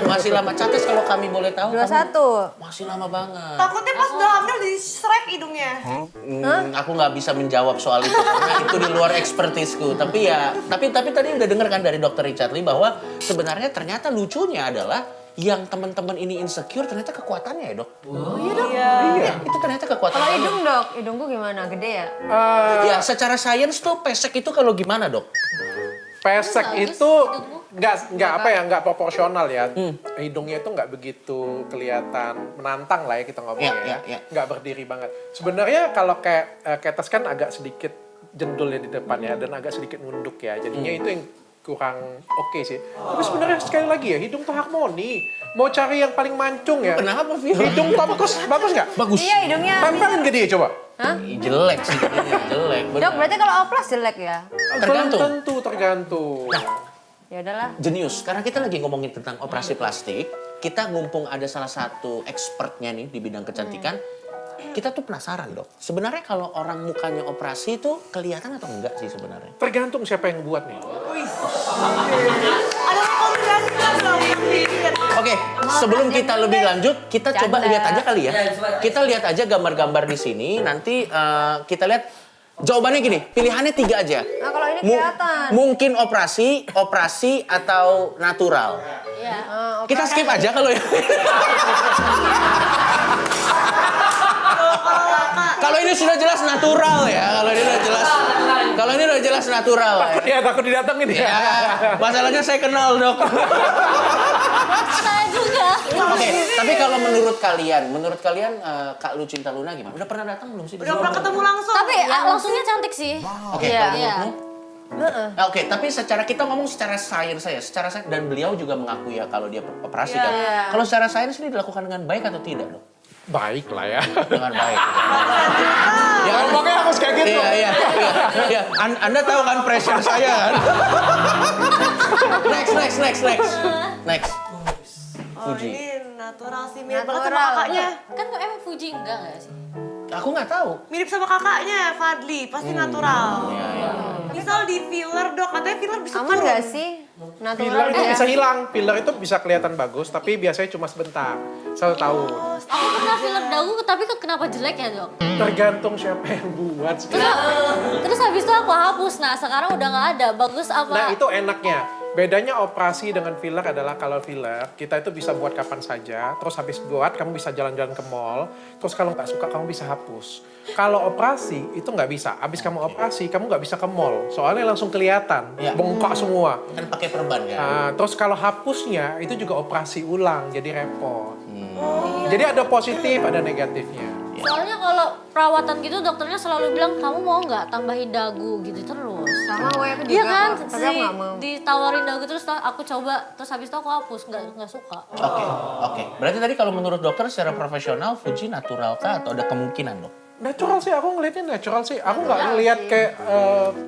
Masih lama. Cates kalau kami boleh tahu. 21. kamu Masih lama banget. Takutnya pas udah hamil di Shrek hidungnya. Aku nggak bisa menjawab soal itu karena itu di luar ekspertisku. Tapi ya, tapi tadi udah denger kan dari Dr. Richard Lee bahwa sebenarnya ternyata lucunya adalah yang teman-teman ini insecure ternyata kekuatannya ya dok. Oh iya dok? Iya. Itu ternyata kekuatan. Kalau hidung dok, hidungku gimana? Gede ya? Ya secara sains tuh pesek itu kalau gimana dok? Pesek itu nggak proporsional ya. Hidungnya itu nggak begitu kelihatan menantang lah ya kita ngomongnya. Iya. Nggak berdiri banget. Sebenarnya kalau kayak Ketes kan agak sedikit jendul ya di depan ya dan agak sedikit nunduk ya. Jadinya itu yang kurang oke sih. Tapi sebenarnya sekali lagi ya hidung tuh harmoni. Mau cari yang paling mancung ya. Kenapa Fior? Hidung bagus nggak? Bagus. Iya hidungnya. Tempelin ke dia coba. Jelek sih, jelek. bener. Dok berarti kalau oplas jelek ya? Tergantung. Tergantung. Ya udahlah. Jenius, karena kita lagi ngomongin tentang operasi plastik, kita ngumpung ada salah satu expertnya nih di bidang kecantikan. Kita tuh penasaran dok, sebenarnya kalau orang mukanya operasi itu kelihatan atau enggak sih sebenarnya? Tergantung siapa yang buat nih. Ada rekomendasi nggak dong? Oke, sebelum kita lebih lanjut, kita coba Canda. lihat aja kali ya. Kita lihat aja gambar-gambar di sini, nanti kita lihat jawabannya gini, pilihannya 3 aja. Nah kalau ini kelihatan. Mungkin operasi atau natural. Iya. Kita skip aja kalau ya. Kalau ini sudah jelas natural ya, kalau ini udah jelas natural. Ya takut didatengin ya. Ya, masalahnya saya kenal dok. Saya juga. Oke, tapi kalau menurut kalian Kak Lu Cinta Luna gimana? Udah pernah datang belum sih? Udah pernah ketemu langsung. Tapi langsungnya cantik sih. Oke, Iya. kalau menurutmu? Nah, oke, tapi kita ngomong secara sains saya, dan beliau juga mengakui ya kalau dia operasi kan. Kalau secara sains ini dilakukan dengan baik atau tidak dok? Baik lah ya. Dengan baik. Ya ngomongnya harus kayak gitu. Iya. Anda tahu kan pressure saya kan? Next. Oh Fuji. ini natural sih, mirip banget sama Natural. kakaknya. Kan kok emang Fuji enggak sih? Aku nggak tahu. Mirip sama kakaknya, Fadli. Pasti natural. Iya. Misal di filler dok, katanya filler bisa Aman turun. gak sih? Filler itu bisa hilang, filler itu bisa kelihatan bagus, tapi biasanya cuma sebentar, 1 tahun. Aku pernah filler dagu tapi kenapa jelek ya dok? Tergantung siapa yang buat. Terus habis itu aku hapus, nah sekarang udah nggak ada. Bagus apa? Nah itu enaknya. Bedanya operasi dengan filler adalah kalau filler kita itu bisa buat kapan saja, terus habis buat kamu bisa jalan-jalan ke mall, terus kalau nggak suka kamu bisa hapus. Kalau operasi itu nggak bisa, habis kamu operasi kamu nggak bisa ke mall, soalnya langsung kelihatan, bengkak semua. Kan pakai perban kan? Nah, terus kalau hapusnya itu juga operasi ulang, jadi repot. Jadi ada positif, ada negatifnya. Soalnya kalau perawatan gitu dokternya selalu bilang kamu mau nggak tambahin dagu gitu terus. Sama gue aku juga. Iya kan, kok, tapi aku nggak mau. ditawarin dagu terus aku coba terus habis itu aku hapus nggak suka. Oke. Berarti tadi kalau menurut dokter secara profesional Fuji natural kah atau ada kemungkinan dok? Natural sih, aku ngeliatnya natural sih. Aku nggak ngeliat kayak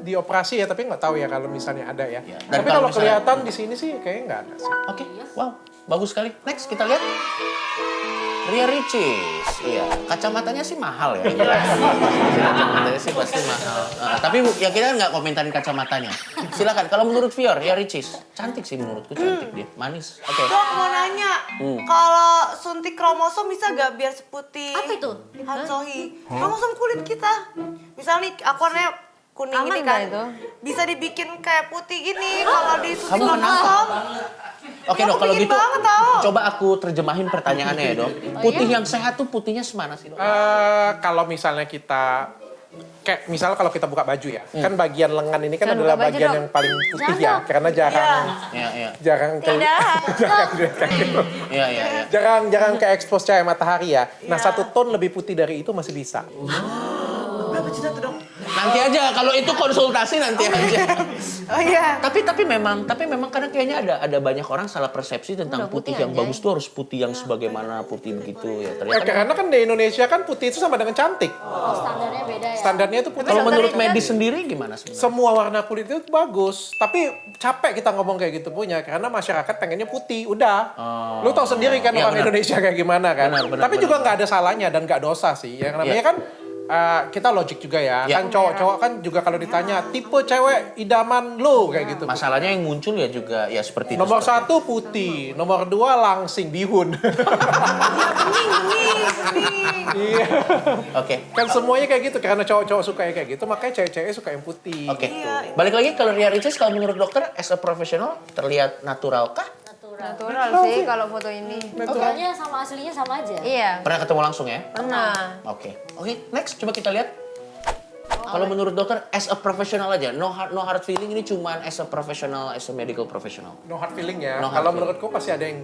dioperasi ya, tapi nggak tahu ya kalau misalnya ada ya. Dan Tapi kalau kalau misalnya- kelihatan di sini sih kayaknya nggak ada sih. Oke, wow, bagus sekali. Next kita lihat. Ria Ricis, iya. Kacamatanya sih mahal ya. Jelas. Kacamatanya sih pasti mahal. Tapi ya kita nggak komentarin kacamatanya. Silakan. Kalau menurut Fior, Ria Ricis, cantik sih menurutku, cantik dia, manis. Oke. Dok mau nanya, kalau suntik kromosom bisa gak biar seputih? Apa itu? Han Sohee. Kromosom kulit kita. Misalnya nih, aku warnanya kuning Aman ini nggak kan. itu? Bisa dibikin kayak putih gini kalau disuntik Kamu kenapa? kromosom. Oke dok, kalau Aku gitu pengen banget tahu. coba aku terjemahin pertanyaannya ya dok. Putih yang sehat tuh putihnya semana sih dok? Kalau misalnya kita kayak misalnya kalau kita buka baju ya, kan bagian lengan ini kan Jangan adalah buka baju bagian dong. yang paling putih Jangan ya, dong. karena jarang Iya. jarang ke Iya. jarang ke expose cahaya matahari ya. Nah, 1 ton lebih putih dari itu masih bisa. Berapa juta tuh dok? Nanti aja, kalau itu konsultasi nanti aja. Oh iya. Tapi memang karena kayaknya ada banyak orang salah persepsi tentang putih yang bagus tuh harus putih yang sebagaimana putih begitu ya. Ternyata Karena kan di Indonesia kan putih itu sama dengan cantik. Oh, standarnya beda ya. Standarnya itu putih. kalau menurut medis sendiri gimana sebenarnya? Semua warna kulit itu bagus, tapi capek kita ngomong kayak gitu punya karena masyarakat pengennya putih, udah. Lu tahu sendiri kan Iya, orang benar. Indonesia kayak gimana kan. Benar, Tapi benar. juga nggak ada salahnya dan nggak dosa sih. Yang namanya Iya. kan kita logik juga ya. Iya. Kan cowok-cowok kan juga kalau ditanya tipe cewek idaman lu kayak gitu. Masalahnya yang muncul ya juga ya seperti itu. Nomor 1 putih, nomor 2 langsing bihun. Iya. Oke. Kan semuanya kayak gitu karena cowok-cowok suka yang kayak gitu, makanya cewek-cewek suka yang putih. Oke. Balik lagi kalau Ria Ricis kalau menurut dokter as a professional terlihat natural kah? Natural sih kalau foto ini. Pokoknya sama aslinya sama aja. Iya, Pernah ketemu langsung ya? pernah. Oke, next coba kita lihat. Kalau menurut dokter as a professional aja, no hard feeling ini cuman as a professional, as a medical professional. No hard feeling ya. No hard Kalau feeling. menurutku pasti ada yang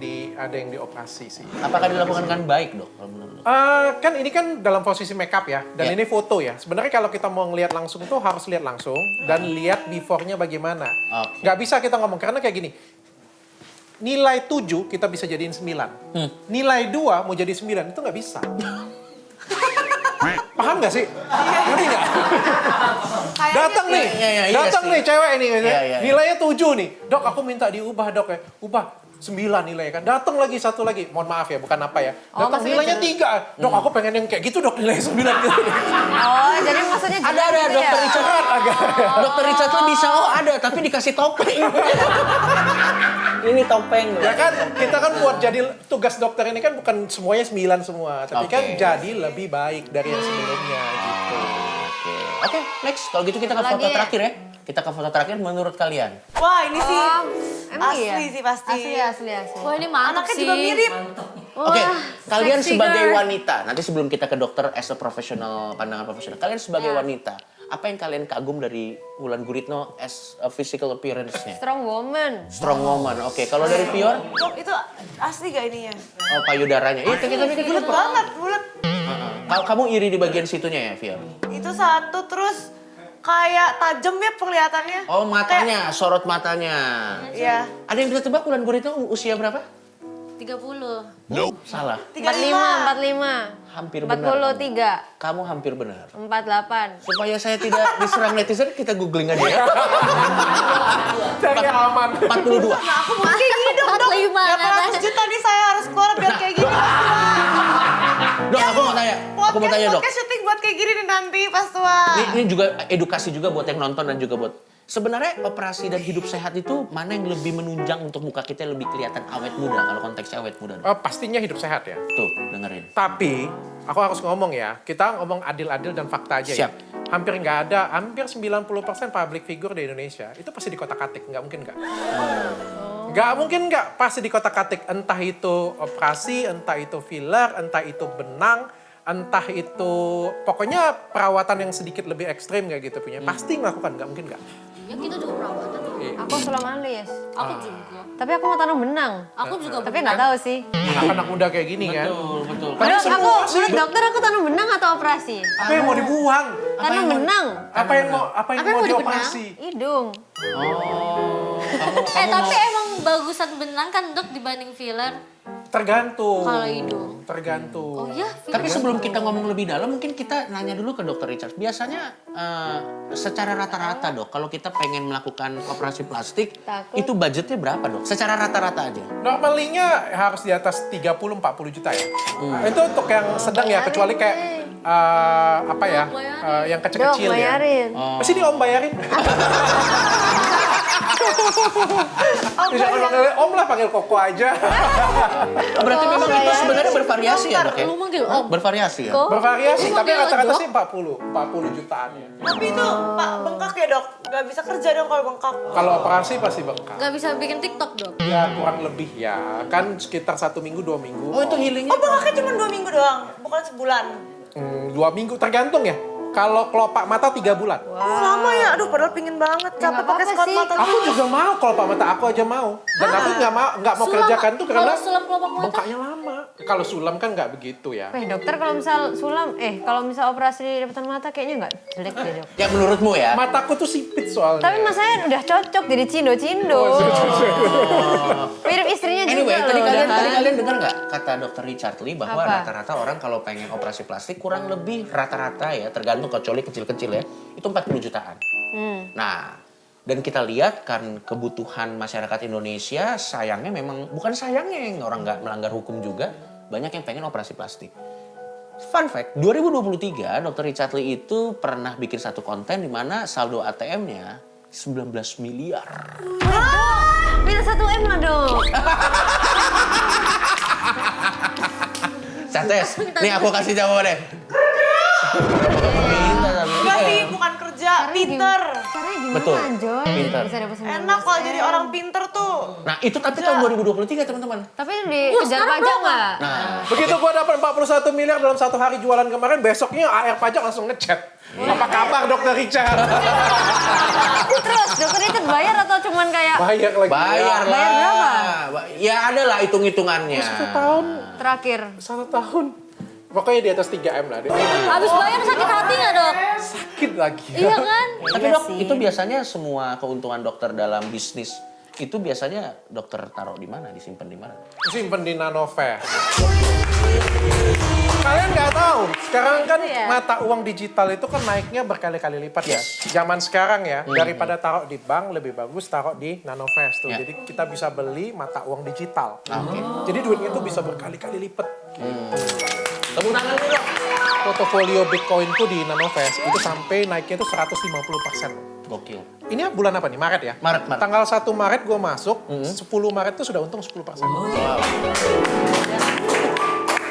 dioperasi sih. Apakah dilakukan dengan baik dok? Kalau menurut dokter? Kan ini kan dalam posisi makeup ya, dan Ya. ini foto ya. Sebenarnya kalau kita mau ngelihat langsung tuh harus lihat langsung dan lihat before-nya bagaimana. Oke. Nggak bisa kita ngomong karena kayak gini. Nilai 7 kita bisa jadiin 9. Nilai 2 mau jadi 9 itu nggak bisa. Paham nggak sih? Ngerti nggak? Datang nih, Iya datang sih. nih cewek ini, Iya. nilainya 7 nih. Dok, aku minta diubah dok ya. Ubah 9 nilainya kan. Datang lagi satu lagi. Mohon maaf ya, bukan apa ya. Datang maksudnya nilainya 3. Dok, aku pengen yang kayak gitu dok, nilainya 9 gitu. Oh, jadi maksudnya Ada jelek gitu dokter ya? Richard. Dokter Richard tuh bisa ada tapi dikasih topeng. Ini topeng. Ya kan, kita kan buat jadi tugas dokter ini kan bukan semuanya 9 semua. Tapi kan Oke. jadi lebih baik dari yang sebelumnya gitu. Oke, next. Kalau gitu kita ke Lagi foto ya? terakhir ya. Kita ke foto terakhir menurut kalian. Wah ini sih Emang asli iya? sih pasti. Asli. Wah ini mantap Anaknya sih. juga mirip. Oke, kalian sexy sebagai girl. wanita, nanti sebelum kita ke dokter as a professional, pandangan profesional, kalian sebagai wanita, apa yang kalian kagum dari Wulan Guritno as a physical appearance-nya? Strong woman. Strong woman, oke. Kalau dari Fior, Dok itu asli gak ininya? oh, payudaranya. Iya, kita Bulat banget, bulat. Kamu iri di bagian situnya ya, Fior? Itu satu terus kayak tajam ya penglihatannya. Oh, matanya, sorot matanya. Iya. Ada yang bisa tebak Wulan Guritno usia berapa? 30. Salah. 45. Hampir benar. 43. Kamu hampir benar. 48. Supaya saya tidak diserang netizen, kita googling aja ya. Cari aman. 42. Nah aku mau kayak gini dong dok. 45 800 juta nih saya harus keluar biar kayak gini. Dok, aku mau tanya. Aku mau tanya, Dok. Podcast syuting buat kayak gini nih nanti pas tua. Ini juga edukasi juga buat yang nonton dan juga buat Sebenarnya operasi dan hidup sehat itu mana yang lebih menunjang untuk muka kita lebih kelihatan awet muda kalau konteksnya awet muda? Pastinya hidup sehat ya. Tuh, dengerin. Tapi aku harus ngomong ya, kita ngomong adil-adil dan fakta aja Siap. ya. Hampir 90% public figure di Indonesia itu pasti dikotak-atik, nggak mungkin nggak. Nggak mungkin nggak, pasti dikotak-atik. Entah itu operasi, entah itu filler, entah itu benang, entah itu pokoknya perawatan yang sedikit lebih ekstrim kayak gitu punya. Pasti melakukan, nggak mungkin nggak. Ya kita juga perawatan. Aku sulam alis. Aku juga. Tapi aku mau tanam benang. Aku juga. Tapi nggak tahu sih. Anak muda kayak gini kan. Betul. Dok, menurut dokter aku tanam benang atau operasi? Apa yang mau dibuang? Tanam benang. Apa yang mau dioperasi? Hidung. Oh, Tapi emang bagusan benang kan dok dibanding filler. Tergantung. Kalau hidung. Tergantung. Oh ya, Tapi sebelum kita ngomong lebih dalam, mungkin kita nanya dulu ke Dokter Richard. Biasanya secara rata-rata dok, kalau kita pengen melakukan operasi plastik, itu budgetnya berapa dok? Secara rata-rata aja. Normalinya harus di atas 30-40 juta ya. Itu untuk yang sedang ya, kecuali kayak yang kecil-kecil Dok, ya. bayarin. Sini om bayarin. Jangan panggil om lah, panggil koko aja. Berarti memang itu sebenarnya bervariasi ya dok ya? Lu manggil om. Bervariasi ya? Bervariasi, Lu tapi manggil rata-rata dok? sih 40 jutaan ya. Tapi itu Pak bengkak ya dok? Gak bisa kerja dong kalau bengkak. Kalau operasi pasti bengkak. Gak bisa bikin TikTok dok. Ya kurang lebih ya, kan sekitar 1 minggu 2 minggu. Oh itu healingnya? Oh bengkaknya cuma 2 minggu doang, bukan sebulan. 2 minggu tergantung ya. Kalau kelopak mata 3 bulan. Lama ya, aduh padahal pingin banget. Capek pakai squat mata. Aku juga mau kelopak mata, aku aja mau. Dan aku nggak mau kerjakan tuh karena Kalau sulam kelopak mata. bengkaknya lama. Kalau sulam kan nggak begitu ya. Dokter kalau misal operasi di depan mata kayaknya nggak jelek deh dok. Ya menurutmu ya? Mataku tuh sipit soalnya. Tapi mas saya udah cocok jadi cindo-cindo. Mirip istrinya Anyway, juga tadi loh. kalian dengar nggak kata Dokter Richard Lee bahwa Apa? rata-rata orang kalau pengen operasi plastik kurang lebih rata-rata ya, tergantung kecuali kecil-kecil ya, itu 40 jutaan. Nah, dan kita lihat kan kebutuhan masyarakat Indonesia sayangnya memang, bukan sayangnya yang orang nggak melanggar hukum juga, banyak yang pengen operasi plastik. Fun fact, 2023 Dr. Richard Lee itu pernah bikin satu konten di mana saldo ATM-nya 19 miliar. Minta 1 M lah dok. Cates, nih aku kasih jawabannya. Enggak sih, bukan kerja, pinter. Caranya gimana Betul, Joy? pinter. Bisa dapat 19 Enak kalau jadi orang pinter tuh. Nah itu tapi tahun 2023 teman-teman. Tapi dikejar pajak nggak? Nah, Begitu gua dapat 41 miliar dalam 1 hari jualan kemarin, besoknya AR pajak langsung ngechat. Apa kabar Dokter Richard? Terus dokter itu bayar atau cuman kayak Bayar lagi. bayar lah. Bayar berapa? Ya ada lah hitung-hitungannya. 1 tahun. terakhir? 1 tahun. Pokoknya di atas 3 M lah. Habis bayar sakit hati nggak dok? Sakit lagi. Iya kan? Tapi dok, itu biasanya semua keuntungan dokter dalam bisnis itu biasanya dokter taruh di mana, disimpan di mana? Simpen di Nanovest. Kalian nggak tahu, sekarang kan mata uang digital itu kan naiknya berkali-kali lipat ya. Zaman sekarang ya, daripada taruh di bank lebih bagus taruh di Nanovest tuh. Jadi kita bisa beli mata uang digital. Jadi duitnya itu bisa berkali-kali lipat. Tepuk tangan dulu dok. Portofolio Bitcoinku di Nanovest itu sampai naiknya itu 150%. Gokil. Ini bulan apa nih? Maret ya? Maret. Tanggal 1 Maret gue masuk, 10 Maret itu sudah untung 10%.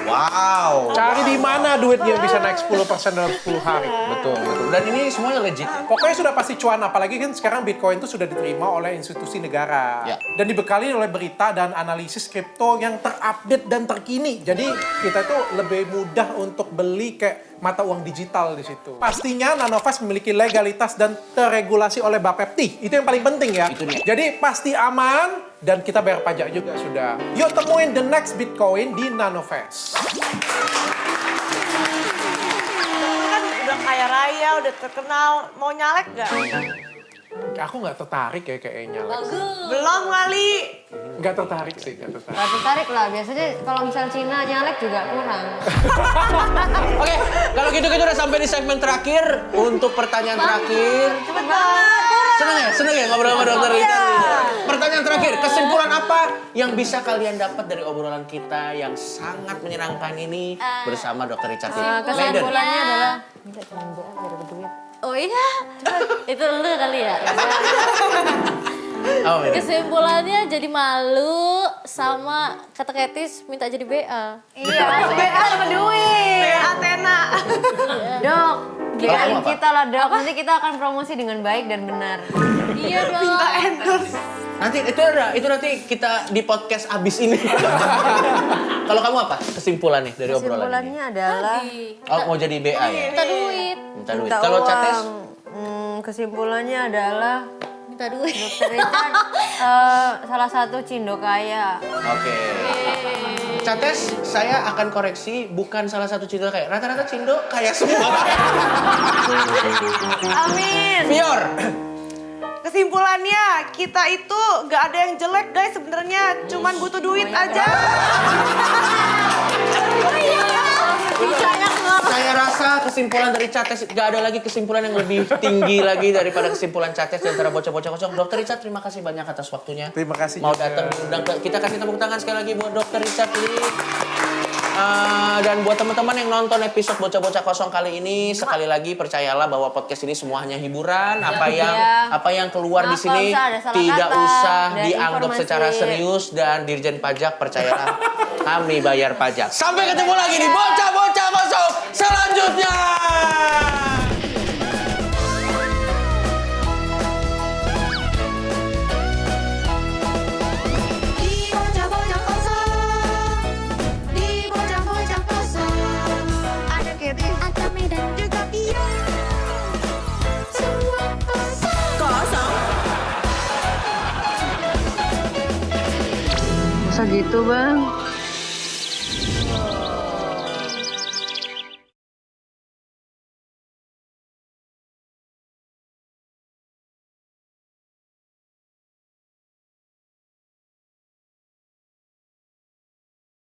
Wow. Cari di mana duitnya bisa naik 10% dalam 10 hari. Betul, betul. Dan ini semuanya legit. Pokoknya sudah pasti cuan, apalagi kan sekarang Bitcoin itu sudah diterima oleh institusi negara. Ya. Dan dibekali oleh berita dan analisis kripto yang terupdate dan terkini. Jadi kita itu lebih mudah untuk beli kayak mata uang digital di situ. Pastinya Nanovest memiliki legalitas dan terregulasi oleh Bapepti. Itu yang paling penting ya. Itu dia. Jadi pasti aman dan kita bayar pajak juga sudah. Yuk temuin the next Bitcoin di Nanovest. Kan udah kaya raya, udah terkenal. Mau nyalek gak? Aku nggak tertarik ya kayaknya. Belum kali. Nggak tertarik sih, nggak tertarik. Gak tertarik lah, biasanya kalau misal Cina nyalek juga kurang. Oke, kalau gitu kita udah sampai di segmen terakhir. Untuk pertanyaan terakhir. Cepet banget. Seneng ya ngobrol sama dokter Richard? Pertanyaan terakhir, kesimpulan apa yang bisa kalian dapat dari obrolan kita yang sangat menyenangkan ini bersama dokter Richard? Maiden. Kesimpulannya adalah minta teman biar dapat duit. Oh iya, itu lu kali ya. Oh, Mir. Kesimpulannya jadi malu sama kata Ketis minta jadi BA. Iya, BA dapat duit. BA Athena. Dok, Kalau kamu kirain apa? kita lah dok. Nanti kita akan promosi dengan baik dan benar. Iya dong. Minta endorse. Nanti itu nanti kita di podcast abis ini. Kalau kamu apa kesimpulannya dari obrolan ini? Kesimpulannya adalah Oh, mau jadi BA ya? Minta duit. Minta duit. minta Kalau uang. Cates? Kesimpulannya adalah Minta duit. Dr. Richard salah satu cindo kaya. Oke. Cates, saya akan koreksi, bukan salah satu cindo kayak. Rata-rata cindo kayak semua. Amin. Fior. Kesimpulannya, kita itu gak ada yang jelek guys sebenarnya, cuman butuh duit aja. Saya rasa kesimpulan dari Cates, gak ada lagi kesimpulan yang lebih tinggi lagi daripada kesimpulan Cates di antara bocah-bocah kosong. Dr. Richard, terima kasih banyak atas waktunya. Terima kasih Mau juga. datang diundang kita kasih tepuk tangan sekali lagi buat Dr. Richard Lee. Dan buat teman-teman yang nonton episode bocah-bocah kosong kali ini, sekali lagi percayalah bahwa podcast ini semua hanya hiburan. Apa yang keluar di Maaf sini kalau ada salah tidak kata usah dan dianggap informasi. secara serius, dan Dirjen Pajak percayalah kami bayar pajak. Sampai ketemu lagi di bocah-bocah kosong selanjutnya. Di bocah-bocah kosong, di bocah-bocah kosong, ada Kevin, ada Medan, juga Pia. Semua kosong. Kosong. Masa gitu bang?